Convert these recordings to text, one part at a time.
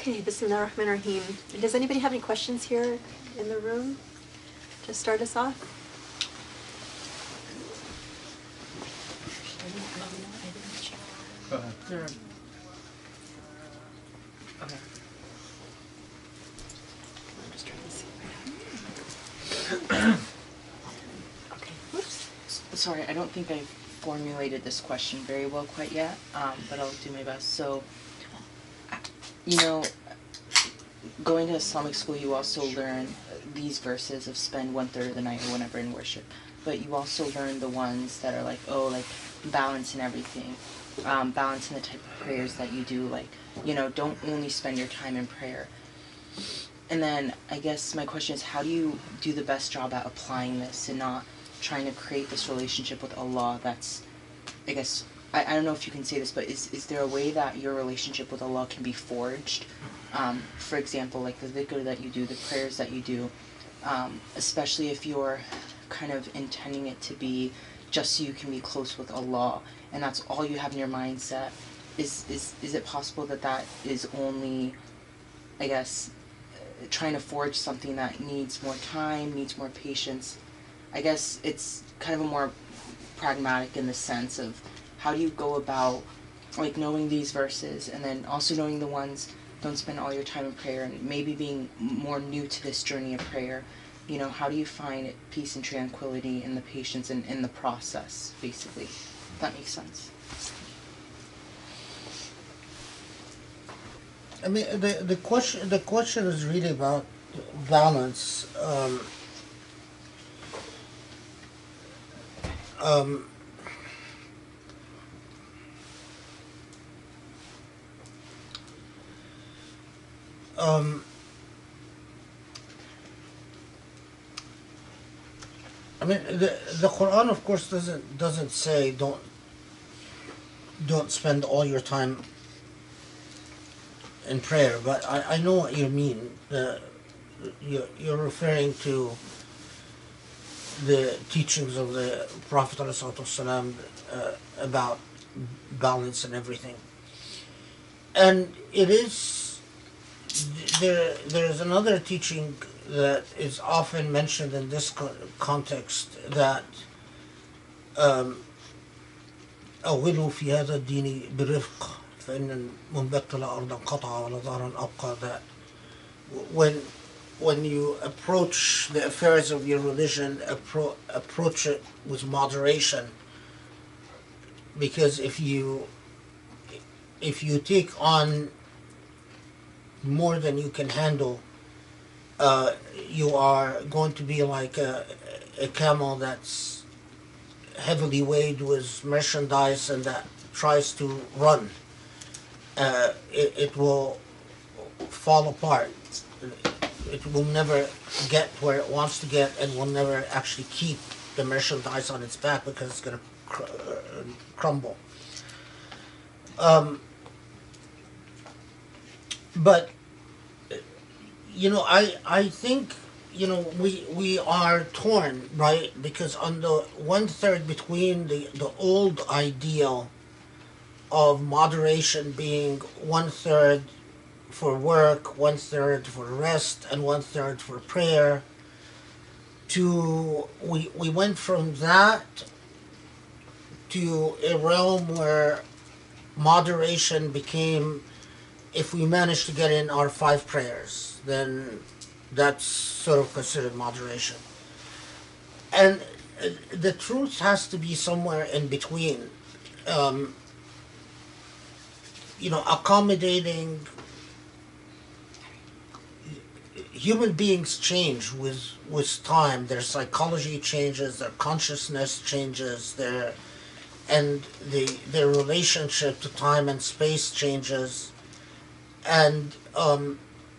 Okay, Bismillah ar-Rahman ar-Rahim. Does anybody have any questions here in the room to start us off? Go ahead. There. Okay. I'm just trying to see. Okay. Whoops. Sorry, I don't think I formulated this question very well quite yet, but I'll do my best. So, you know, going to Islamic school, you also learn these verses of spend 1/3 of the night or whenever in worship, but you also learn the ones that are like, oh, like balance in everything, balance in the type of prayers that you do, like, you know, don't only spend your time in prayer. And then I guess my question is, how do you do the best job at applying this and not trying to create this relationship with Allah that's, I guess, I don't know if you can say this, but is there a way that your relationship with Allah can be forged? For example, like the vicar that you do, the prayers that you do, especially if you're kind of intending it to be just so you can be close with Allah, and that's all you have in your mindset. Is it possible that that is only, I guess, trying to forge something that needs more time, needs more patience? I guess it's kind of a more pragmatic in the sense of how do you go about like knowing these verses and then also knowing the ones don't spend all your time in prayer, and maybe being more new to this journey of prayer, you know, how do you find peace and tranquility and the patience in the process, basically? If that makes sense. I mean, the question is really about balance. I mean, the Quran, of course, doesn't say don't spend all your time in prayer, but I know what you mean. You're referring to the teachings of the Prophet ﷺ, about balance and everything. And it is, there's another teaching that is often mentioned in this context, that أولوا في هذا الدين برفق فإن المنبت لا أرضا قطع ولا ظهرا أبقى. That when you approach the affairs of your religion, approach it with moderation, because if you take on more than you can handle, you are going to be like a camel that's heavily weighed with merchandise and that tries to run. It will fall apart. It will never get where it wants to get, and will never actually keep the merchandise on its back because it's going to crumble. But you know, I think, you know, we are torn, right? Because on the 1/3 between the old ideal of moderation being 1/3 for work, 1/3 for rest, and 1/3 for prayer, to we went from that to a realm where moderation became, if we manage to get in our 5 prayers, then that's sort of considered moderation. And the truth has to be somewhere in between. You know, accommodating. Human beings change with time. Their psychology changes, their consciousness changes, their relationship to time and space changes, and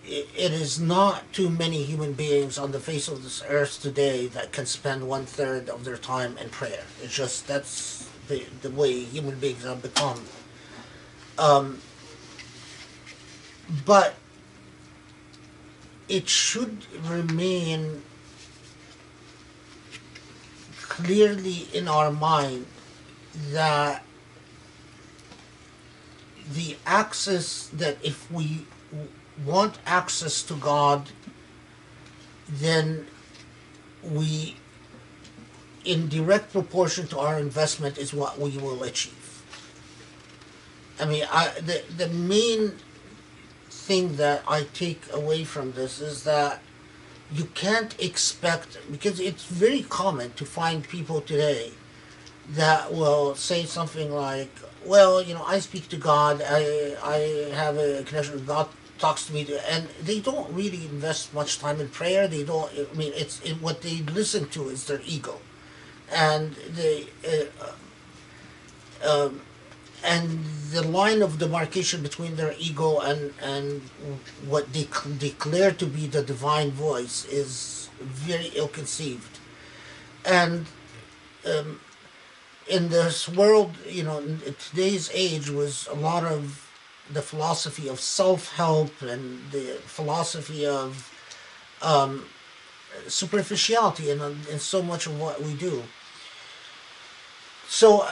it is not too many human beings on the face of this earth today that can spend 1/3 of their time in prayer. It's just, that's the way human beings have become. But it should remain clearly in our mind that the axis, that if we want access to God, then we, in direct proportion to our investment, is what we will achieve. I mean, the main thing that I take away from this is that you can't expect, because it's very common to find people today that will say something like, well, I speak to God, I have a connection with God, talks to me, and they don't really invest much time in prayer. They don't, I mean, what they listen to is their ego. And and the line of demarcation between their ego and what they declare to be the divine voice is very ill-conceived. And in this world, in today's age, was a lot of the philosophy of self-help and the philosophy of superficiality in so much of what we do. So,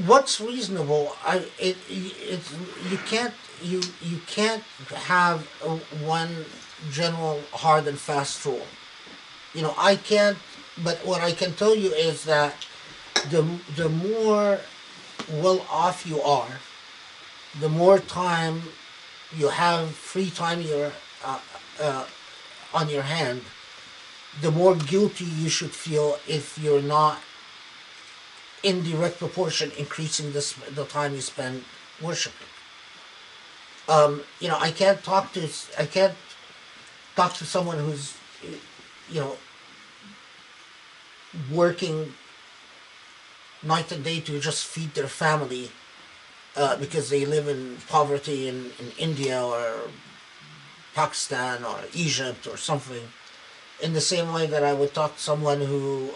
what's reasonable? You can't have one general hard and fast rule. I can't. But what I can tell you is that the more well off you are, the more time you have free time on your hand, the more guilty you should feel if you're not in direct proportion increasing the time you spend worshiping. I can't talk to someone who's working night and day to just feed their family because they live in poverty in India or Pakistan or Egypt or something, in the same way that I would talk to someone who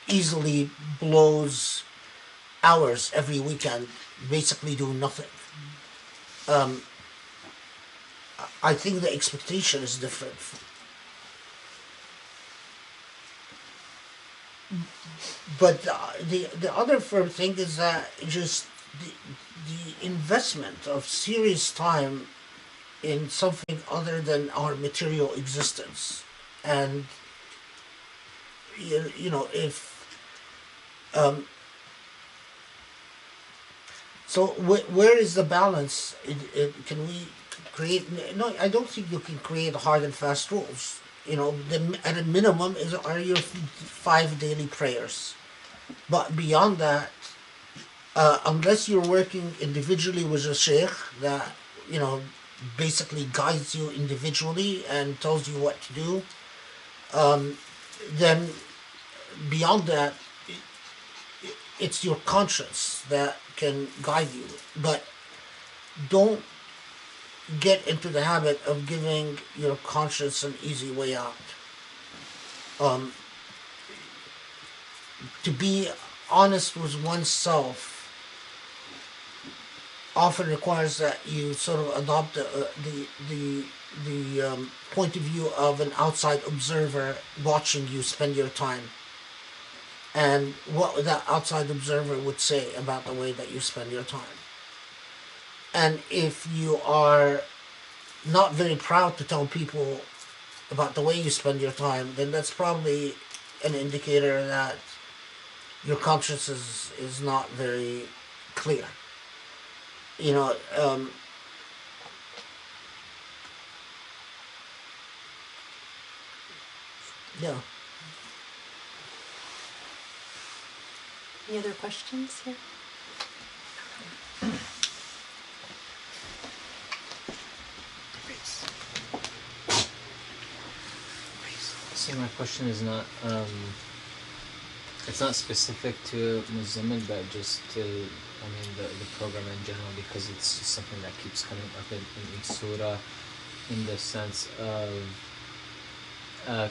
easily blows hours every weekend basically doing nothing. I think the expectation is different. But the other firm thing is that just the investment of serious time in something other than our material existence, and if so where is the balance? Can we create? No, I don't think you can create hard and fast rules. At a minimum are your 5 daily prayers, but beyond that, unless you're working individually with a sheikh that basically guides you individually and tells you what to do, then beyond that, it's your conscience that can guide you. But don't get into the habit of giving your conscience an easy way out. To be honest with oneself often requires that you sort of adopt the point of view of an outside observer watching you spend your time, and what that outside observer would say about the way that you spend your time. And if you are not very proud to tell people about the way you spend your time, then that's probably an indicator that your conscience is not very clear. Yeah. Any other questions here? So my question is not, it's not specific to Al-Muzzammil, but just to, the program in general, because it's just something that keeps coming up in each surah, in the sense of,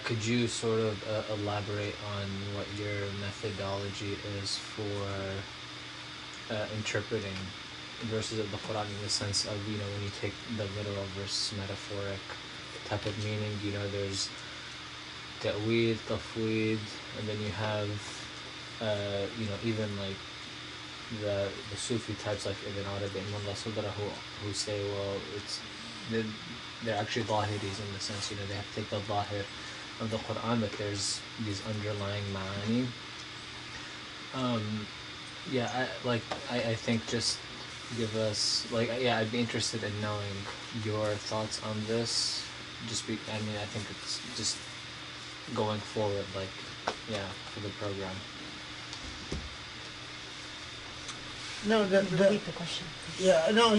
could you sort of elaborate on what your methodology is for interpreting verses of the Quran, in the sense of, when you take the literal versus metaphoric type of meaning, there's ta'weed, tafweed, and then you have, even like the Sufi types like Ibn Arabi and Mullah Sadra who say, well, they're, they're actually Zahiris in the sense, they have to take the Zahir of the Quran, but there's these underlying ma'ani. I think just give us, I'd be interested in knowing your thoughts on this. I think it's just going forward, for the program. No, Repeat the question. yeah, no.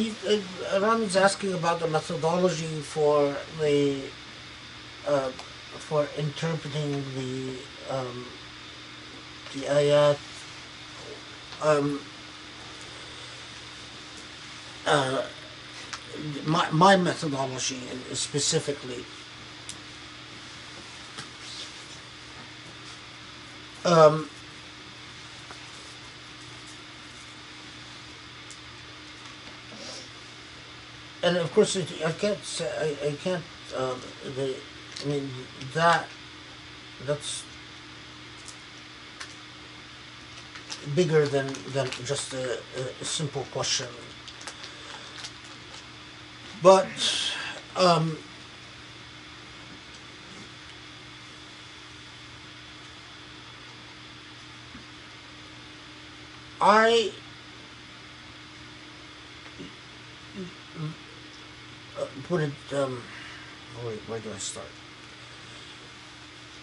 Rami's asking about the methodology for for interpreting the ayat. Uh, my methodology specifically. Um, and of course, I can't say I can't. I mean that's bigger than just a simple question. But I put it. Where do I start?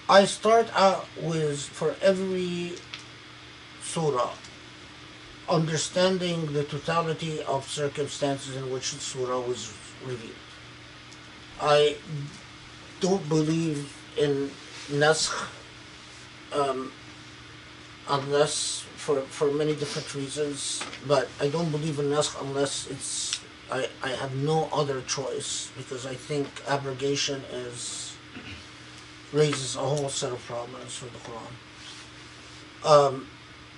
I start out with, for every surah, understanding the totality of circumstances in which the surah was revealed. I don't believe in naskh, unless for many different reasons, but I don't believe in naskh unless I have no other choice, because I think abrogation raises a whole set of problems for the Quran.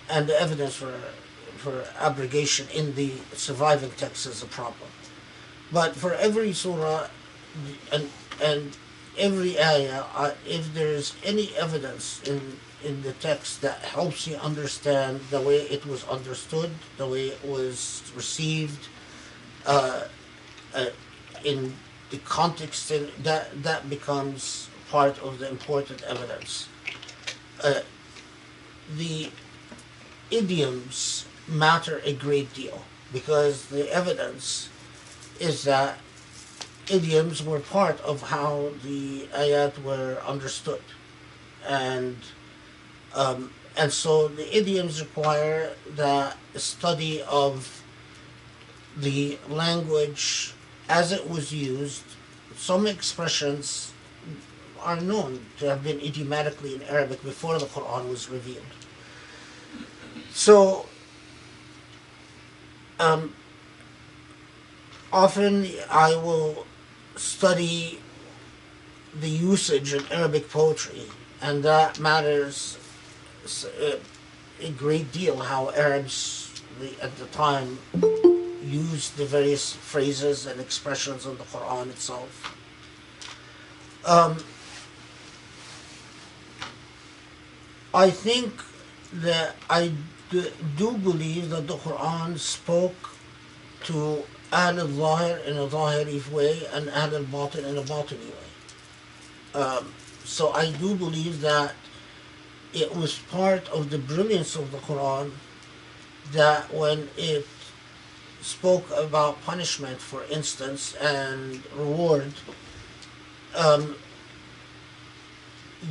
And the evidence for abrogation in the surviving text is a problem. But for every surah and every ayah, if there is any evidence in the text that helps you understand the way it was understood, the way it was received, in the context, that becomes part of the important evidence. The idioms matter a great deal, because the evidence is that idioms were part of how the ayat were understood, and so the idioms require the study of the language as it was used. Some expressions are known to have been idiomatically in Arabic before the Quran was revealed. So often I will study the usage in Arabic poetry, and that matters a great deal, how Arabs at the time used the various phrases and expressions of the Quran itself. I think that I do believe that the Quran spoke to Ahl al-Zahir in a Zahiri way and Ahl al-Batin in a Batini way. So I do believe that it was part of the brilliance of the Quran that when it spoke about punishment, for instance, and reward,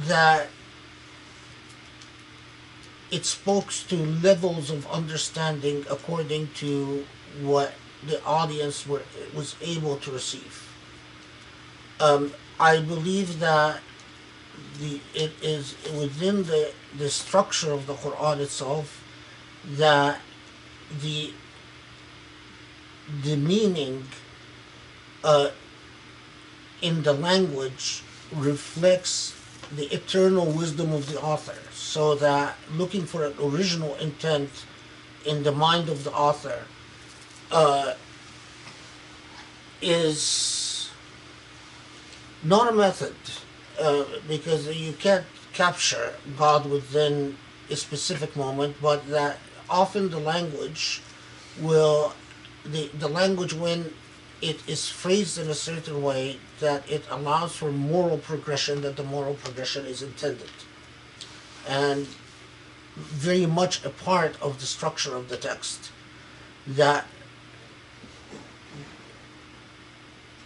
that it spoke to levels of understanding according to what the audience was able to receive. I believe that it is within the structure of the Quran itself that the meaning in the language reflects the eternal wisdom of the author, so that looking for an original intent in the mind of the author is not a method, because you can't capture God within a specific moment, but that often the language will, the language when it is phrased in a certain way that it allows for moral progression, that the moral progression is intended. And very much a part of the structure of the text, that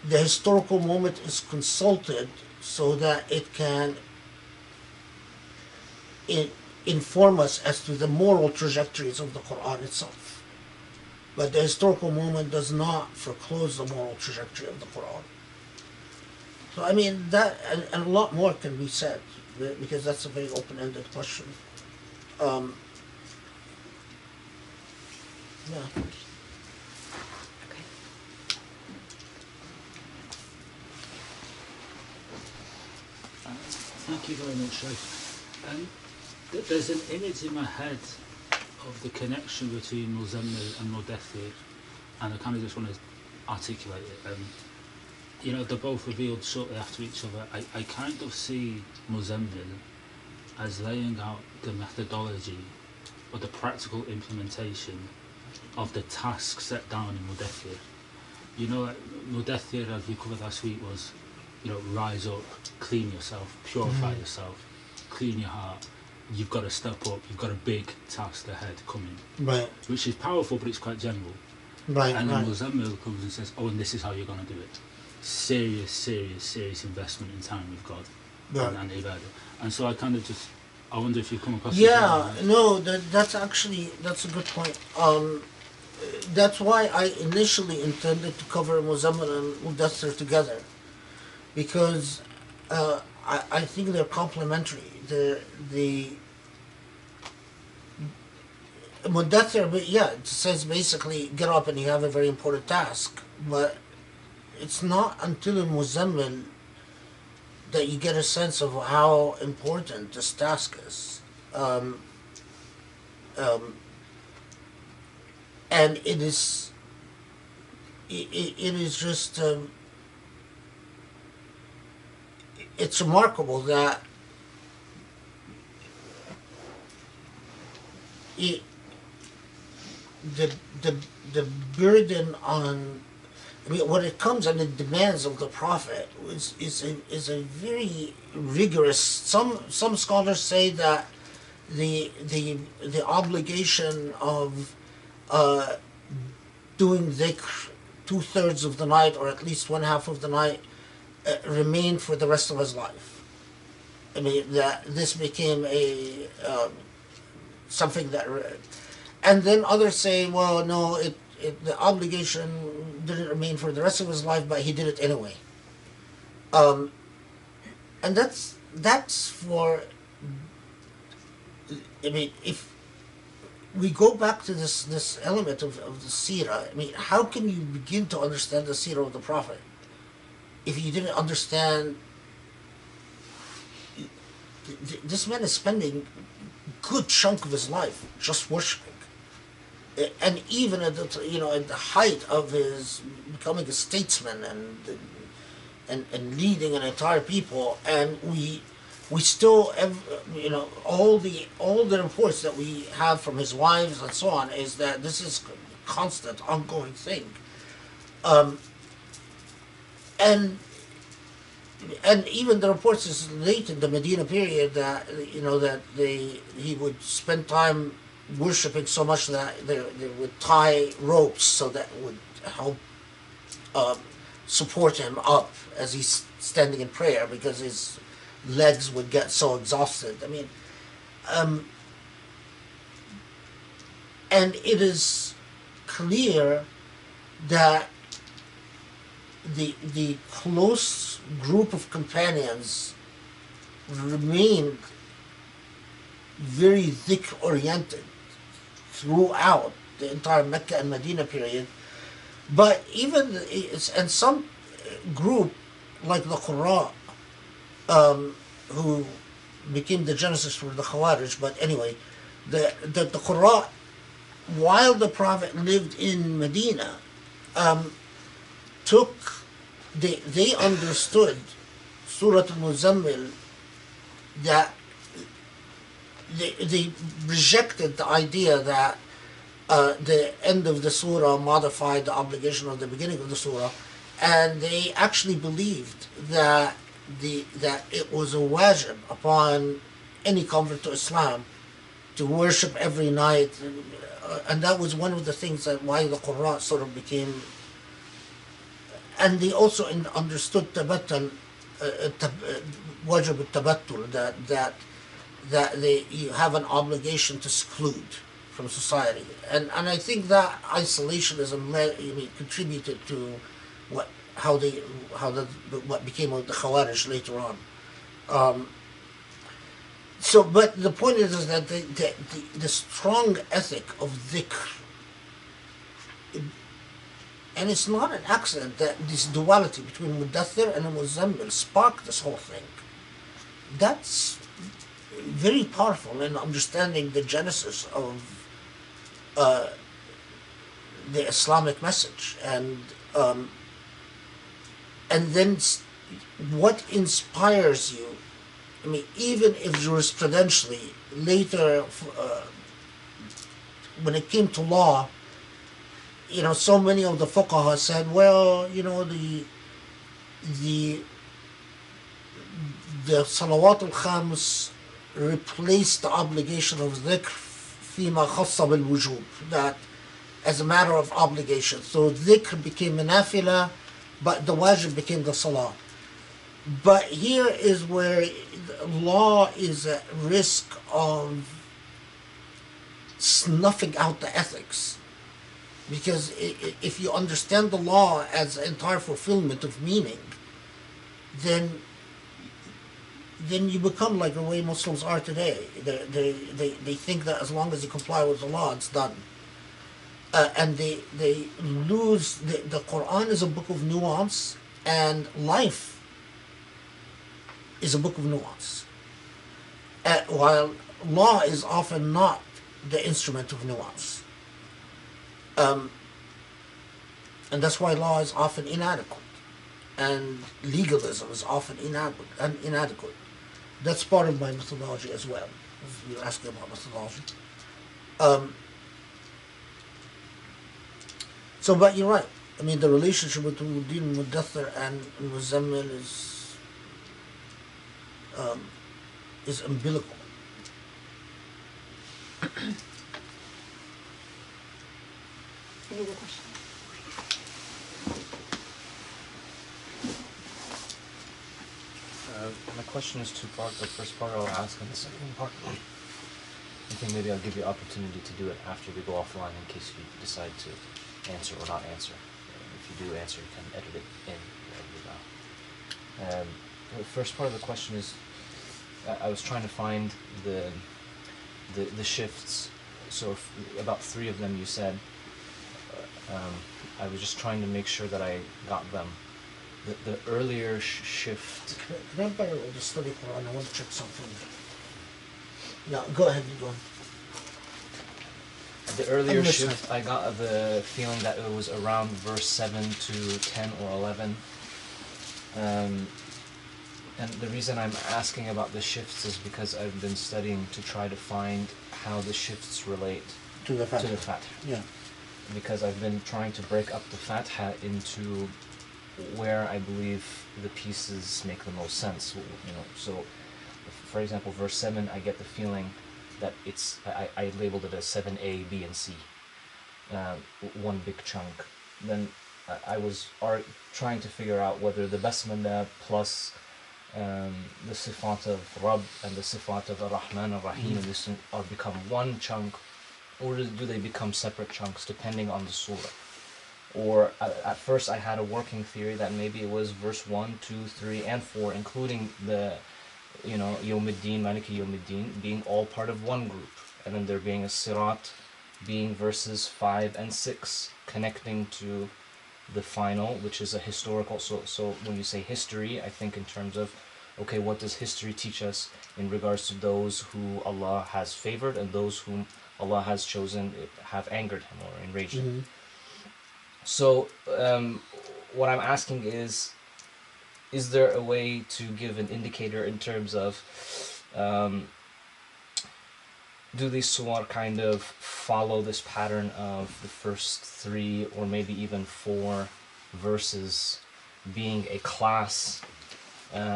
the historical moment is consulted so that it can inform us as to the moral trajectories of the Quran itself. But the historical moment does not foreclose the moral trajectory of the Quran. So I mean that, and a lot more can be said, because that's a very open-ended question. Yeah. Okay. Thank you very much, Shaykh. There's an image in my head of the connection between Muzammil and Mudaththir, and I kind of just want to articulate it. You know, they're both revealed shortly after each other. I kind of see Muzammil as laying out the methodology or the practical implementation of the task set down in Mudaththir. You know, Mudaththir, as we covered last week, was, you know, rise up, clean yourself, purify yourself, clean your heart. You've got to step up. You've got a big task ahead coming, Right. which is powerful, but it's quite general. Right. And then Right. Muzammil comes and says, "Oh, and this is how you're going to do it. Serious investment in time with God Right. and ibadah." And so I kind of just, I wonder if you've come across. Yeah, this. no, that's actually, that's a good point. That's why I initially intended to cover Muzammil and Mudaththir together, because I think they're complementary. The Mudaththir, yeah, it says basically get up and you have a very important task, but it's not until in Muzammil that you get a sense of how important this task is. And it is just it's remarkable that the burden on, I mean, when it comes and the demands of the Prophet is a very rigorous. Some scholars say that the obligation of doing dhikr 2/3 of the night, or at least 1/2 of the night, remained for the rest of his life. I mean, that this became a something that, and then others say, well, no, the obligation didn't remain for the rest of his life, but he did it anyway. And that's for, I mean, if we go back to this element of the seerah, I mean, how can you begin to understand the seerah of the Prophet if you didn't understand this man is spending a good chunk of his life just worshiping, and even at the height of his becoming a statesman and leading an entire people, and we still have, all the reports that we have from his wives and so on is that this is a constant ongoing thing, and even the reports is late in the Medina period that he would spend time worshiping so much that they would tie ropes so that would help support him up as he's standing in prayer, because his legs would get so exhausted. I mean, and it is clear that the close group of companions remained very dhikr oriented throughout the entire Mecca and Medina period. But even and some group like the Qurra, who became the genesis for the Khawarij, but anyway, the Qurra, while the Prophet lived in Medina, they understood Surah Al-Muzzammil, that they rejected the idea that the end of the surah modified the obligation of the beginning of the surah, and they actually believed that that it was a wajib upon any convert to Islam to worship every night, and that was one of the things that why the Quran sort of became. And they also understood tabattul, wajib al-tabattul, that you have an obligation to seclude from society, and I think that isolationism contributed to what what became of the Khawarij later on. So, but the point is that the strong ethic of dhikr, and it's not an accident that this duality between Mudaththir and Al-Muzzammil sparked this whole thing. That's very powerful in understanding the genesis of the Islamic message, and then what inspires you. I mean, even if jurisprudentially later, when it came to law, so many of the fuqaha said, well, the salawat al-khams replaced the obligation of dhikr fima khassa bil wujub, that as a matter of obligation. So dhikr became a nafila, but the wajib became the salah. But here is where law is at risk of snuffing out the ethics. Because if you understand the law as entire fulfillment of meaning, then you become like the way Muslims are today. They think that as long as you comply with the law, it's done. And they lose, the Quran is a book of nuance, and life is a book of nuance. While law is often not the instrument of nuance. And that's why law is often inadequate, and legalism is often inadequate. That's part of my methodology as well. If you're asking about methodology. But you're right. I mean, the relationship between Mudaththir and Al-Muzzammil is umbilical. Any other questions? My question is two-part. The first part I'll ask, and the second part, I think maybe I'll give you opportunity to do it after we go offline in case you decide to answer or not answer. If you do answer, you can edit it in. The first part of the question is, I was trying to find the shifts. So about 3 of them you said. I was just trying to make sure that I got them. The earlier shift. Can I borrow the study Quran? I want to check something. Yeah, go ahead, go on. The earlier shift, I got the feeling that it was around verse 7 to 10 or 11. And the reason I'm asking about the shifts is because I've been studying to try to find how the shifts relate to the Fatiha. Yeah. Because I've been trying to break up the Fatiha into where I believe the pieces make the most sense. So, for example, verse 7, I get the feeling that it's, I labeled it as 7a, b, and c, one big chunk. Then I was trying to figure out whether the Basmala plus the Sifat of Rabb and the Sifat of Ar-Rahman Ar-Rahim are become one chunk, or do they become separate chunks depending on the surah? Or at first I had a working theory that maybe it was verse 1, 2, 3, and 4, including the Yawmuddin, Maliki Yawmuddin being all part of one group, and then there being a Sirat being verses 5 and 6 connecting to the final, which is a historical. So when you say history, I think in terms of, okay, what does history teach us in regards to those who Allah has favored and those whom Allah has chosen have angered him or enraged him. Mm-hmm. So what I'm asking is there a way to give an indicator in terms of do these suwar kind of follow this pattern of the first 3 or maybe even 4 verses being a class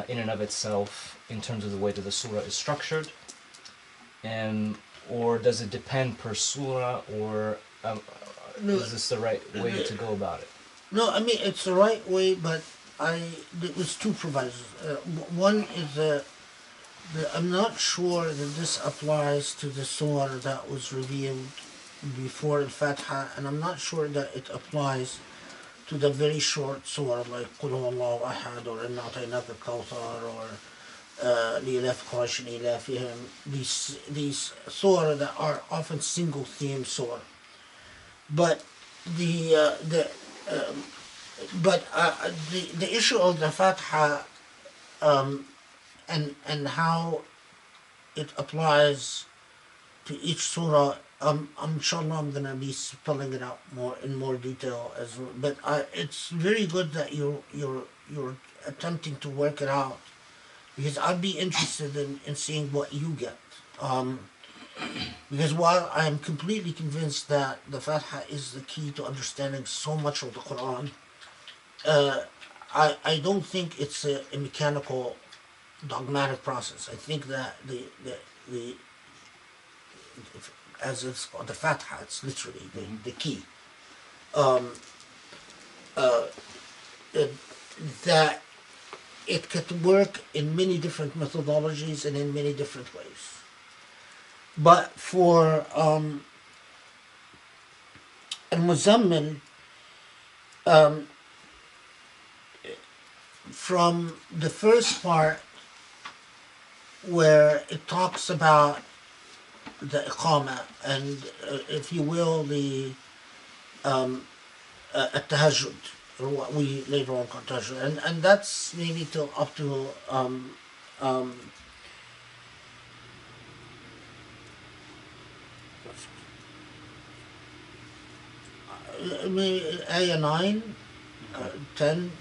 in and of itself in terms of the way that the surah is structured? And or does it depend per surah, or No, is this the right way to go about it? no, I mean it's the right way, but there was 2 provisos. One is I'm not sure that this applies to the surah that was revealed before Al-Fatiha, and I'm not sure that it applies to the very short surah like Qul Huwallahu Ahad or Inna A'tainaka Al-Kawthar or Li'ilaf Quraysh Ilafihim. These surah that are often single theme surah, but the issue of the Fatiha and how it applies to each surah, inshallah I'm going to be spelling it out in more detail as well. But it's very good that you're attempting to work it out, because I'd be interested in seeing what you get. Because while I am completely convinced that the Fatiha is the key to understanding so much of the Quran, I don't think it's a mechanical, dogmatic process. I think that the as it's called, the Fatiha, it's literally the key. That it could work in many different methodologies and in many different ways. But for Al-Muzzammil, from the first part where it talks about the iqama and, if you will, the at-tahajjud, or what we later on call tahajjud, and that's maybe till up to maybe ayah 9, 10.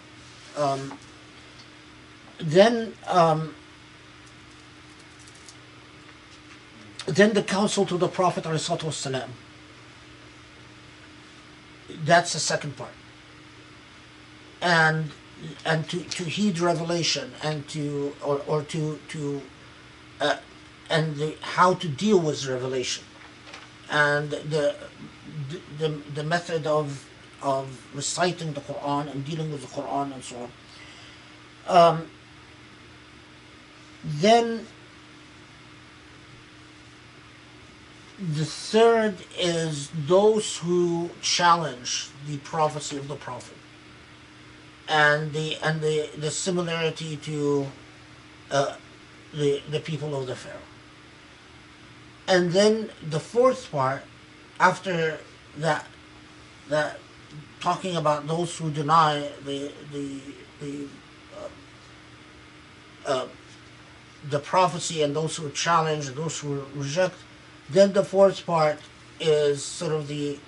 Then the counsel to the Prophet ﷺ. That's the second part. And to heed revelation and to how to deal with revelation, and the method of reciting the Quran and dealing with the Quran and so on. Then the third is those who challenge the prophecy of the Prophet and the similarity to the people of the Pharaoh. And then the fourth part, after that talking about those who deny the prophecy and those who challenge and those who reject, then the fourth part is sort of the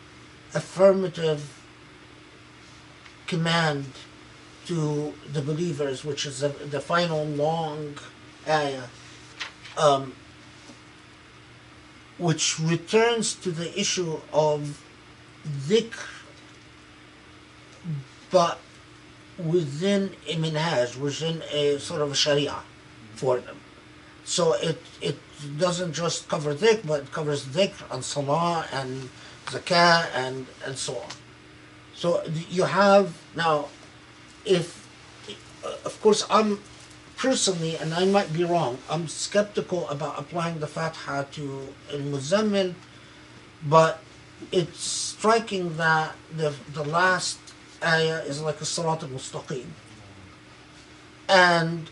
affirmative command to the believers, which is the final long ayah, which returns to the issue of dhikr, but within a minhaj, within a sort of a sharia for them. So it doesn't just cover dhikr, but it covers dhikr and salah and zakah and so on. So you have now, of course I'm personally, and I might be wrong, I'm skeptical about applying the Fatiha to Al-Muzzammil, but it's striking that the last ayah is like a Sirat al-Mustaqim. And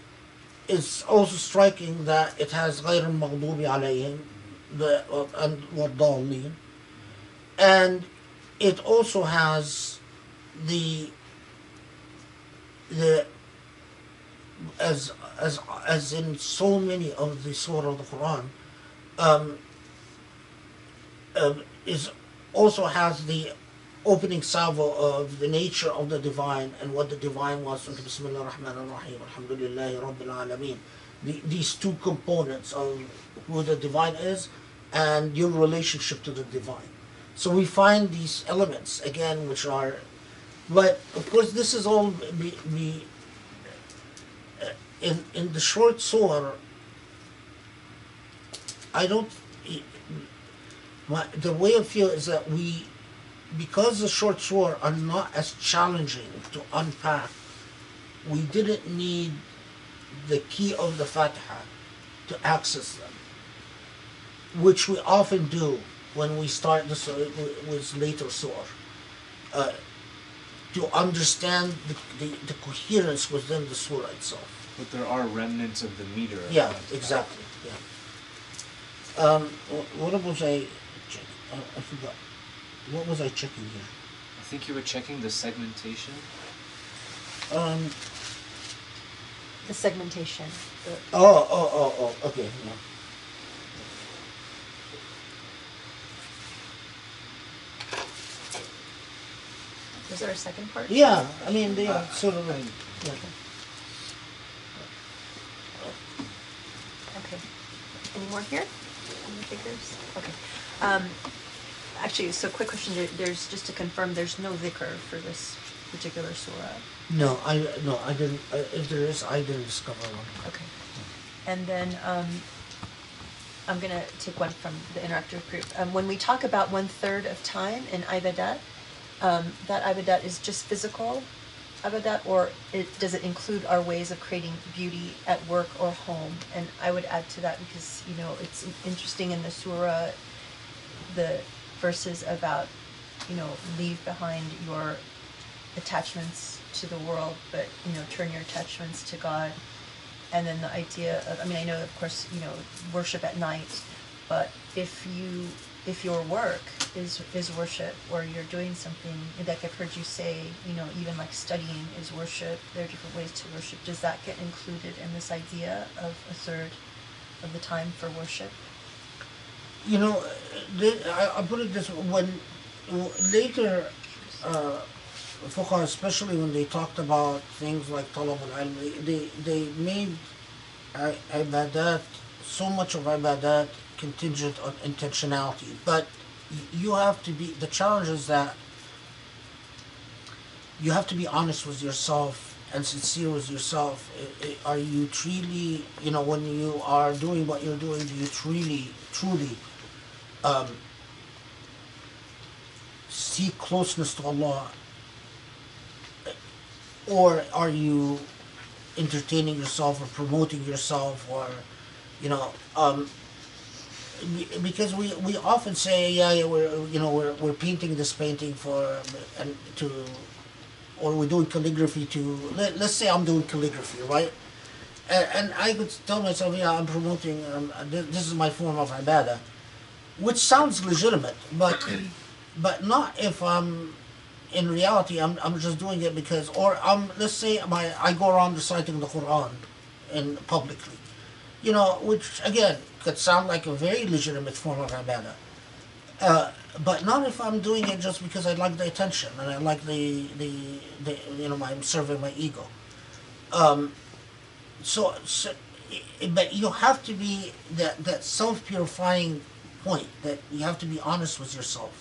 it's also striking that it has غير المغضوب عليهم and والضالين, and it also has the as in so many of the surah of the Quran, is also has the opening salvo of the nature of the divine and what the divine was. Bismillah ar-Rahman ar-Rahim, Alhamdulillahi Rabbil Alameen. These two components of who the divine is and your relationship to the divine. So we find these elements again, which are, but of course, this is all in the short surah. I don't. The way I feel is that because the short surah are not as challenging to unpack, we didn't need the key of the Fatiha to access them, which we often do when we start with later surah, to understand the coherence within the surah itself. But there are remnants of the meter. Yeah, exactly. Yeah. What was I checking? I forgot. What was I checking here? I think you were checking the segmentation. The segmentation. Okay. Yeah. Was there a second part? Yeah, I mean, they are sort of like, yeah. Okay. Any more here? Any figures? Okay. Actually, so quick question. There's just to confirm. There's no vicar for this particular surah. No, I didn't. If there is, I didn't discover one. Okay. And then I'm gonna take one from the interactive group. When we talk about 1/3 of time in ibadat, that ibadat is just physical ibadat, or does it include our ways of creating beauty at work or home? And I would add to that because, it's interesting in the surah, the verses about, leave behind your attachments to the world, but, turn your attachments to God. And then the idea of, I know, of course, worship at night, but if your work is worship, or you're doing something, like I've heard you say, even like studying is worship, there are different ways to worship. Does that get included in this idea of 1/3 of the time for worship? I put it this way, when later fuqaha, especially when they talked about things like talab al-ilm, they made ibadat, so much of ibadat contingent on intentionality. But you have to be, the challenge is that you have to be honest with yourself and sincere with yourself. Are you truly, when you are doing what you're doing, do you truly seek closeness to Allah? Or are you entertaining yourself or promoting yourself, or, because we often say, we're painting this painting or we're doing calligraphy let's say I'm doing calligraphy, right? And I could tell myself, I'm promoting, this is my form of ibadah, which sounds legitimate, but not if in reality, I'm just doing it because, or let's say I go around reciting the Quran publicly, which again could sound like a very legitimate form of ibadah, but not if I'm doing it just because I like the attention and I like I'm serving my ego. But you have to be that self-purifying point, that you have to be honest with yourself.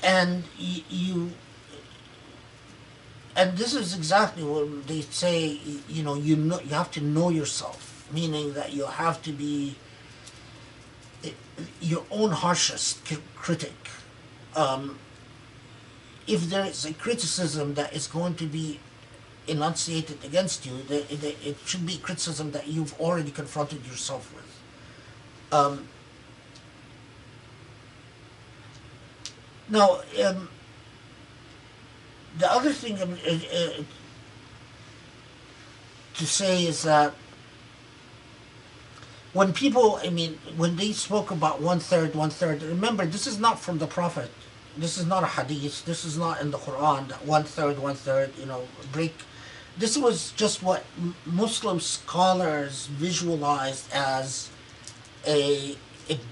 And and this is exactly what they say, you have to know yourself, meaning that you have to be your own harshest critic. If there is a criticism that is going to be enunciated against you, it should be criticism that you've already confronted yourself with. Now, the other thing to say is that when people, when they spoke about 1/3, remember, this is not from the Prophet. This is not a hadith. This is not in the Quran, that 1/3, break. This was just what Muslim scholars visualized as a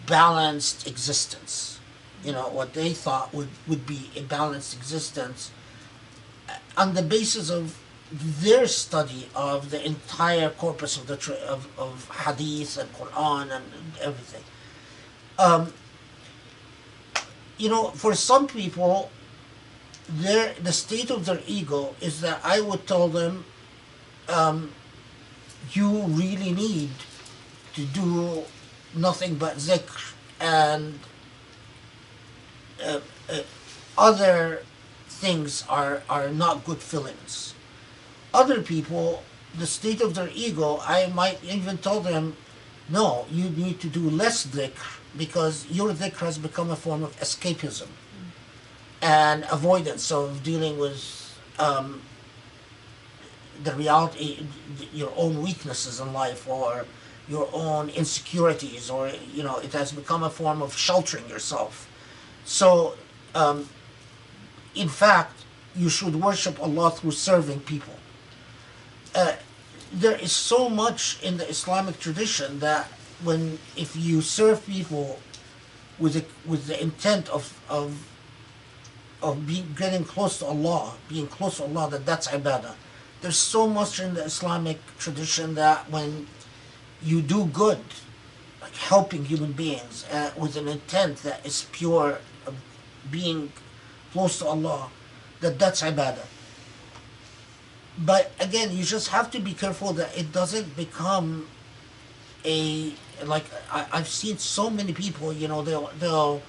balanced existence. What they thought would be a balanced existence on the basis of their study of the entire corpus of of hadith and Quran and everything. Um, for some people, the state of their ego is that I would tell them, you really need to do nothing but zikr and uh, uh, other things are not good fillings. Other people, the state of their ego, I might even tell them, no, you need to do less dhikr because your dhikr has become a form of escapism and avoidance of dealing with the reality, your own weaknesses in life or your own insecurities, or it has become a form of sheltering yourself. So, in fact, you should worship Allah through serving people. There is so much in the Islamic tradition that if you serve people with the intent of getting close to Allah, being close to Allah, that's ibadah. There's so much in the Islamic tradition that when you do good, like helping human beings with an intent that is pure, being close to Allah, that's ibadah. But again, you just have to be careful that it doesn't become I've seen so many people, they'll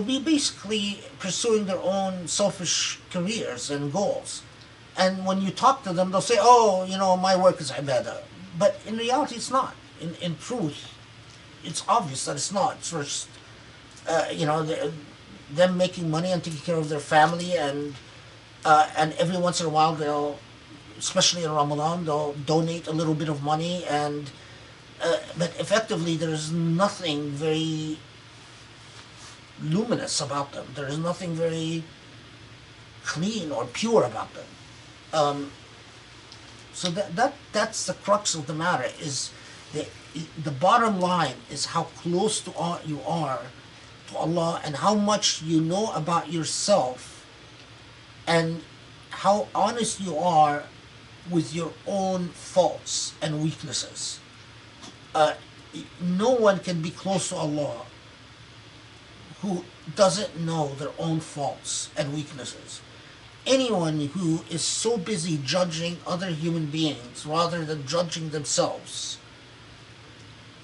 be basically pursuing their own selfish careers and goals. And when you talk to them, they'll say, oh, my work is ibadah. But in reality, it's not. In truth, it's obvious that it's not. It's just, them making money and taking care of their family, and every once in a while they'll, especially in Ramadan, they'll donate a little bit of money, and but effectively there's nothing very luminous about them. There is nothing very clean or pure about them. So that's the crux of the matter. Is the bottom line is how close you are to Allah, and how much you know about yourself, and how honest you are with your own faults and weaknesses. No one can be close to Allah who doesn't know their own faults and weaknesses. Anyone who is so busy judging other human beings rather than judging themselves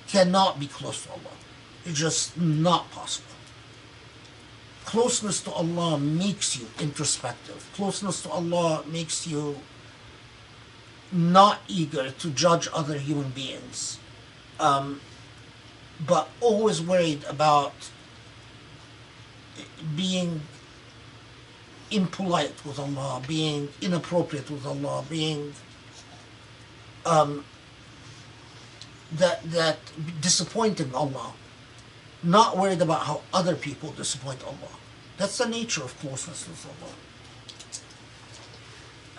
cannot be close to Allah. It's just not possible. Closeness to Allah makes you introspective. Closeness to Allah makes you not eager to judge other human beings, but always worried about being impolite with Allah, being inappropriate with Allah, being that disappointing Allah, not worried about how other people disappoint Allah. That's the nature of closeness with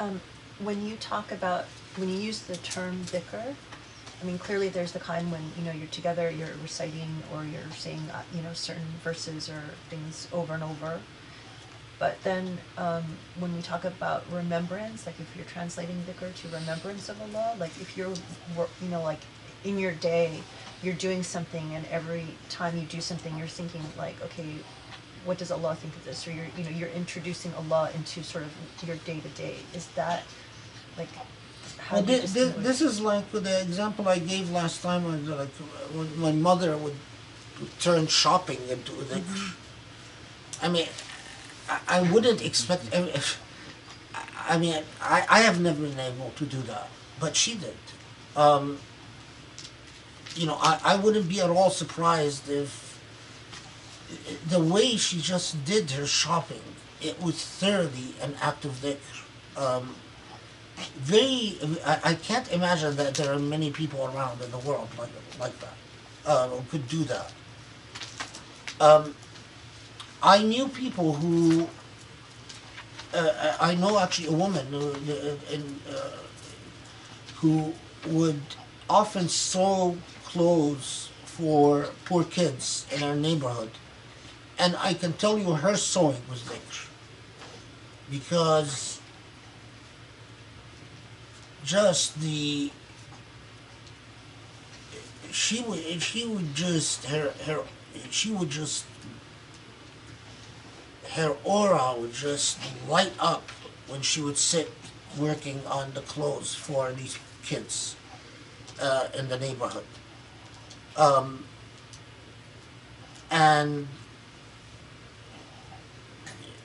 Allah. When you use the term dhikr, I mean, clearly there's the kind when, you're together, you're reciting, or you're saying, certain verses or things over and over. But then when we talk about remembrance, like if you're translating dhikr to remembrance of Allah, like if you're, like in your day, you're doing something, and every time you do something, you're thinking like, okay, what does Allah think of this? Or you're introducing Allah into sort of your day to day. Is that like how do you distinguish? This is like the example I gave last time. Like when my mother would turn shopping into the. I mean, I wouldn't expect. I mean, I have never been able to do that, but she did. I wouldn't be at all surprised if the way she just did her shopping, it was thoroughly an act of dhikr. I can't imagine that there are many people around in the world like that, who could do that. I knew people who, I know actually a woman who would often sew clothes for poor kids in our neighborhood. And I can tell you her sewing was dhikr. Because just the she would just she would just her aura would just light up when she would sit working on the clothes for these kids in the neighborhood. And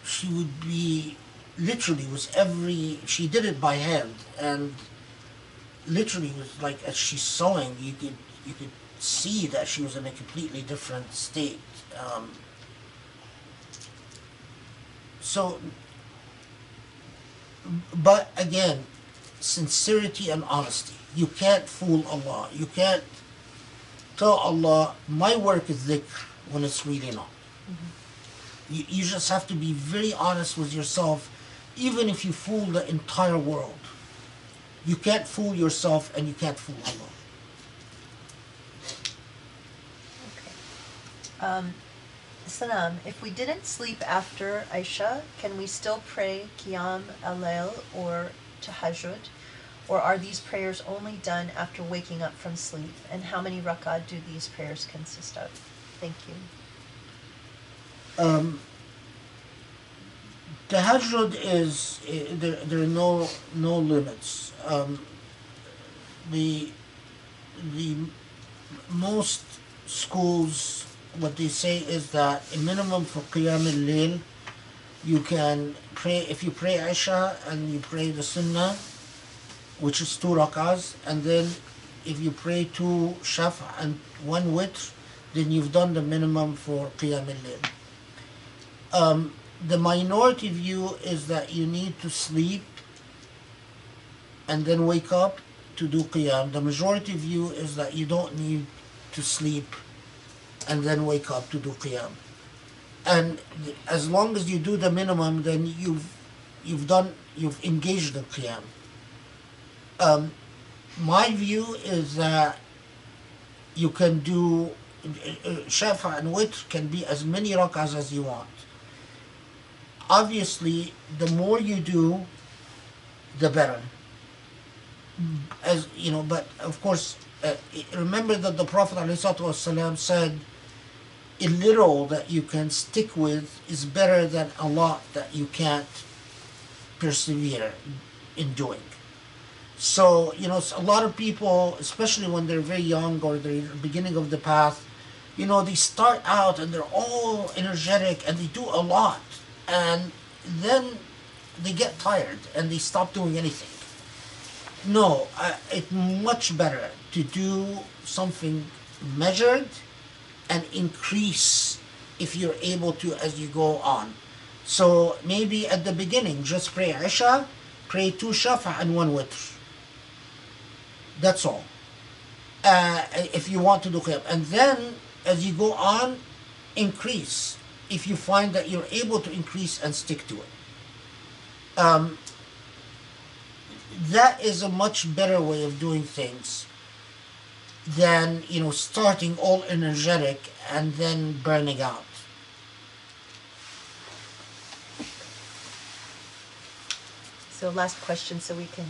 she would be literally was every she did it by hand, and literally was like as she's sewing you could see that she was in a completely different state. So but again, sincerity and honesty. You can't fool Allah. You can't tell Allah my work is dhikr when it's really not. You just have to be very honest with yourself, even if you fool the entire world. You can't fool yourself and you can't fool Allah. Okay. Salam, if we didn't sleep after Aisha, can we still pray Qiyam al-Layl or Tahajjud? Or are these prayers only done after waking up from sleep? And how many rak'ah do these prayers consist of? Thank you. Tahajjud is there are no limits. The most schools, what they say is that a minimum for Qiyam al-Layl, you can pray, if you pray Isha and you pray the Sunnah, which is 2 rak'ahs, and then if you pray 2 Shaf' and 1 Witr, then you've done the minimum for Qiyam al-Layl. The minority view is that you need to sleep and then wake up to do Qiyam. The majority view is that you don't need to sleep and then wake up to do Qiyam. And as long as you do the minimum, then you've engaged in Qiyam. My view is that you can do Shafa and Witr can be as many rak'ahs as you want. Obviously, the more you do, the better. As you know, but of course, remember that the Prophet ﷺ said, a little that you can stick with is better than a lot that you can't persevere in doing. So, a lot of people, especially when they're very young or they're at the beginning of the path, they start out and they're all energetic and they do a lot. And then they get tired and they stop doing anything. No, it's much better to do something measured and increase if you're able to as you go on. So maybe at the beginning, just pray Isha, pray 2 Shafa and 1 Witr. That's all. If you want to do Qiyam. And then as you go on, increase if you find that you're able to increase and stick to it. That is a much better way of doing things than starting all energetic and then burning out. So last question, so we can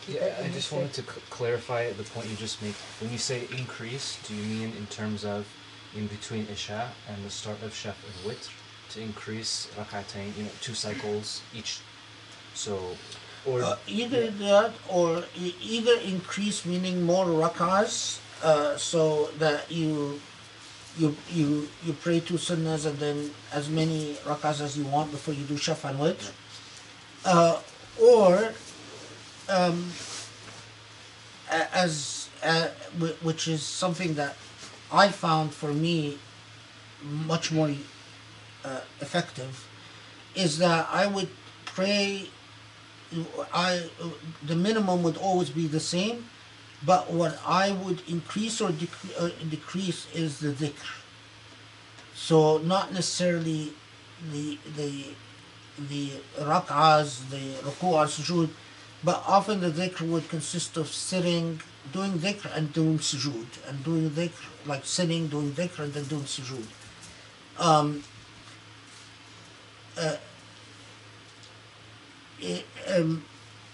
keep it. I just wanted to clarify the point you just made. When you say increase, do you mean in terms of in between Isha and the start of Shaf and Witr to increase rak'atayn, 2 cycles each? So, or either that or either increase, meaning more rak'ahs, so that you pray 2 sunnahs and then as many rak'ahs as you want before you do Shaf and Witr, or which is something that I found for me much more effective, is that I would pray. The minimum would always be the same, but what I would increase or decrease is the dhikr. So not necessarily the rak'ahs, the ruku' or sujood, but often the dhikr would consist of sitting, doing dhikr and doing sujood, and doing dhikr, like sitting, doing dhikr and then doing sujood.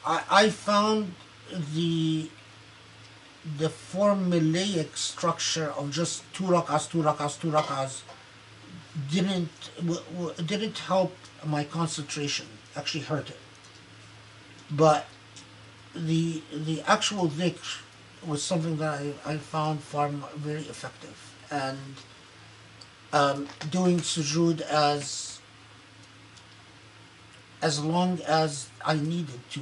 I found the the formulaic structure of just two rakas didn't help my concentration. Actually hurt it. But the actual dhikr was something that I found very effective, and doing sujood as long as I needed to,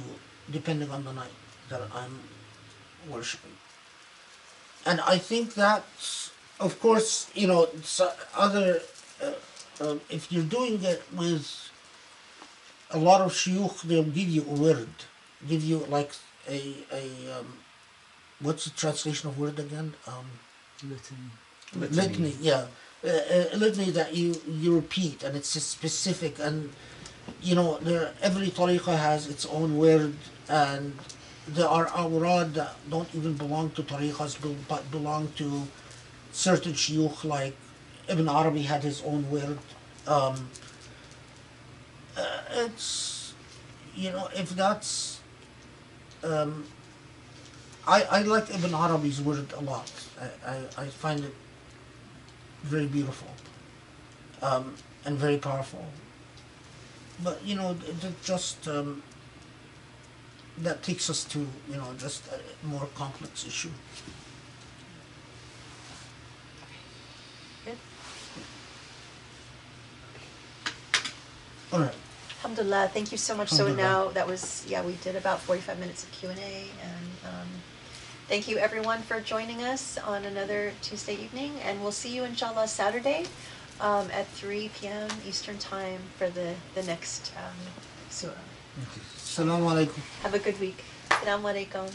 depending on the night that I'm worshiping. And I think that, of course, other, if you're doing it with a lot of shuyukh, they'll give you a word, give you like what's the translation of word again? Litany, yeah. A litany that you repeat, and it's just specific, and every tariqah has its own word, and there are awrad that don't even belong to tariqahs, but belong to certain shuyukh, like Ibn Arabi had his own word. It's, if that's, I like Ibn Arabi's word a lot. I find it very beautiful, and very powerful. But just that takes us to just a more complex issue. Good. All right. Alhamdulillah, thank you so much. So Alhamdulillah. now that was, we did about 45 minutes of Q&A, and thank you everyone for joining us on another Tuesday evening, and we'll see you inshallah Saturday at 3 p.m. Eastern Time for the next surah. Assalamu alaikum. Have a good week. Assalamu alaikum.